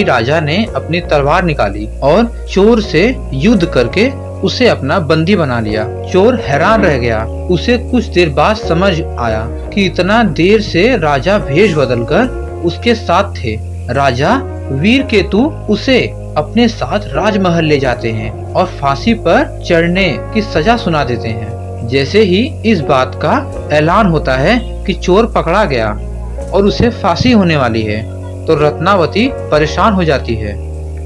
राजा ने अपनी तलवार निकाली और चोर से युद्ध करके उसे अपना बंदी बना लिया। चोर हैरान रह गया। उसे कुछ देर बाद समझ आया कि इतना देर से राजा भेष बदलकर उसके साथ थे। राजा वीरकेतु उसे अपने साथ राजमहल ले जाते हैं और फांसी पर चढ़ने की सजा सुना देते हैं। जैसे ही इस बात का ऐलान होता है कि चोर पकड़ा गया और उसे फांसी होने वाली है, तो रत्नावती परेशान हो जाती है।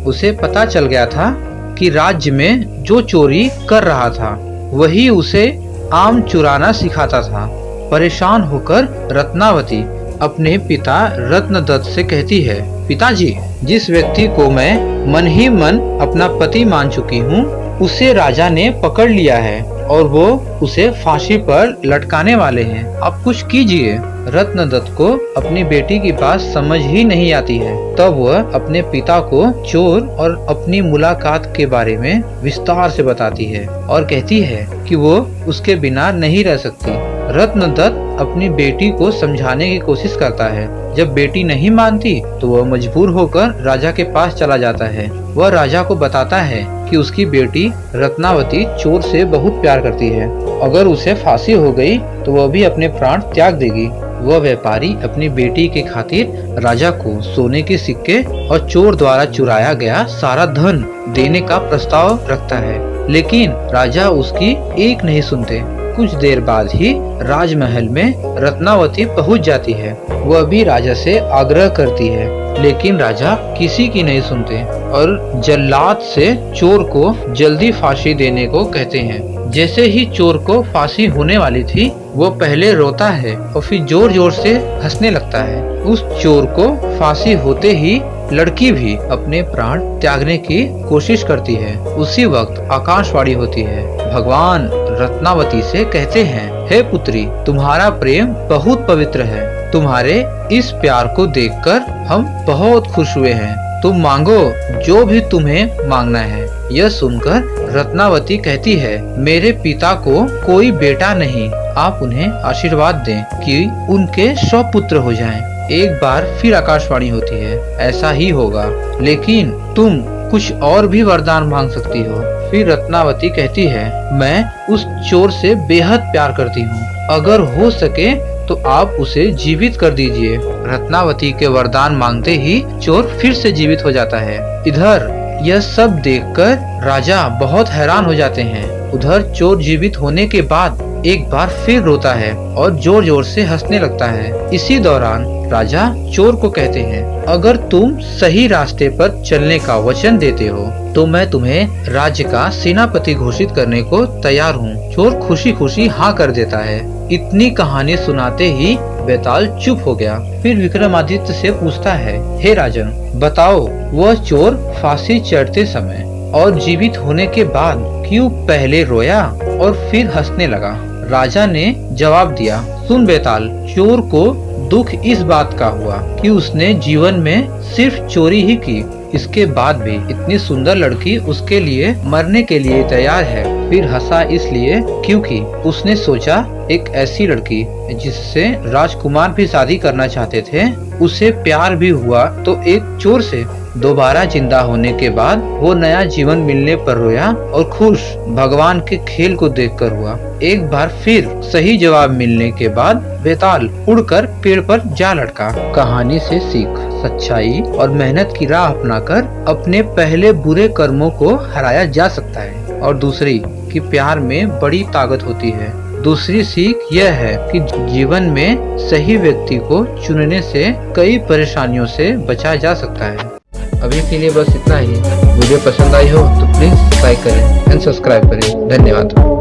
उसे पता चल गया था कि राज्य में जो चोरी कर रहा था वही उसे आम चुराना सिखाता था। परेशान होकर रत्नावती अपने पिता रत्नदत्त से कहती है, पिताजी, जिस व्यक्ति को मैं मन ही मन अपना पति मान चुकी हूँ उसे राजा ने पकड़ लिया है और वो उसे फांसी पर लटकाने वाले हैं। आप कुछ कीजिए। रत्नदत्त को अपनी बेटी की बात समझ ही नहीं आती है। तब वह अपने पिता को चोर और अपनी मुलाकात के बारे में विस्तार से बताती है और कहती है कि वो उसके बिना नहीं रह सकती। रत्नदत्त अपनी बेटी को समझाने की कोशिश करता है। जब बेटी नहीं मानती तो वह मजबूर होकर राजा के पास चला जाता है। वह राजा को बताता है कि उसकी बेटी रत्नावती चोर से बहुत प्यार करती है। अगर उसे फांसी हो गई तो वह भी अपने प्राण त्याग देगी। वह व्यापारी अपनी बेटी के खातिर राजा को सोने के सिक्के और चोर द्वारा चुराया गया सारा धन देने का प्रस्ताव रखता है, लेकिन राजा उसकी एक नहीं सुनते। कुछ देर बाद ही राजमहल में रत्नावती पहुंच जाती है। वह भी राजा से आग्रह करती है, लेकिन राजा किसी की नहीं सुनते और जल्लाद से चोर को जल्दी फांसी देने को कहते हैं। जैसे ही चोर को फांसी होने वाली थी, वो पहले रोता है और फिर जोर जोर से हंसने लगता है। उस चोर को फांसी होते ही लड़की भी अपने प्राण त्यागने की कोशिश करती है। उसी वक्त आकाशवाणी होती है। भगवान रत्नावती से कहते हैं, हे पुत्री, तुम्हारा प्रेम बहुत पवित्र है। तुम्हारे इस प्यार को देखकर हम बहुत खुश हुए हैं। तुम मांगो जो भी तुम्हें मांगना है। यह सुनकर रत्नावती कहती है, मेरे पिता को कोई बेटा नहीं, आप उन्हें आशीर्वाद दें कि उनके 100 पुत्र हो जाएं। एक बार फिर आकाशवाणी होती है, ऐसा ही होगा, लेकिन तुम कुछ और भी वरदान मांग सकती हो। फिर रत्नावती कहती है, मैं उस चोर से बेहद प्यार करती हूँ, अगर हो सके तो आप उसे जीवित कर दीजिए। रत्नावती के वरदान मांगते ही चोर फिर से जीवित हो जाता है। इधर यह सब देखकर राजा बहुत हैरान हो जाते हैं। उधर चोर जीवित होने के बाद एक बार फिर रोता है और जोर जोर से हंसने लगता है। इसी दौरान राजा चोर को कहते हैं, अगर तुम सही रास्ते पर चलने का वचन देते हो तो मैं तुम्हें राज्य का सेनापति घोषित करने को तैयार हूँ। चोर खुशी खुशी हाँ कर देता है। इतनी कहानी सुनाते ही बेताल चुप हो गया। फिर विक्रमादित्य से पूछता है, हे राजन, बताओ वह चोर फांसी चढ़ते समय और जीवित होने के बाद क्यों पहले रोया और फिर हंसने लगा? राजा ने जवाब दिया, सुन बेताल, चोर को दुख इस बात का हुआ कि उसने जीवन में सिर्फ चोरी ही की, इसके बाद भी इतनी सुंदर लड़की उसके लिए मरने के लिए तैयार है। फिर हंसा इसलिए क्योंकि उसने सोचा एक ऐसी लड़की जिससे राजकुमार भी शादी करना चाहते थे, उसे प्यार भी हुआ तो एक चोर से दोबारा जिंदा होने के बाद वो नया जीवन मिलने पर रोया और खुश भगवान के खेल को देखकर हुआ। एक बार फिर सही जवाब मिलने के बाद बेताल उड़कर पेड़ पर जा लटका। कहानी से सीख, सच्चाई और मेहनत की राह अपनाकर अपने पहले बुरे कर्मों को हराया जा सकता है। और दूसरी कि प्यार में बड़ी ताकत होती है। दूसरी सीख यह है कि जीवन में सही व्यक्ति को चुनने से कई परेशानियों से बचा जा सकता है। अभी के लिए बस इतना ही। वीडियो पसंद आई हो तो प्लीज लाइक करें एंड सब्सक्राइब करें। धन्यवाद।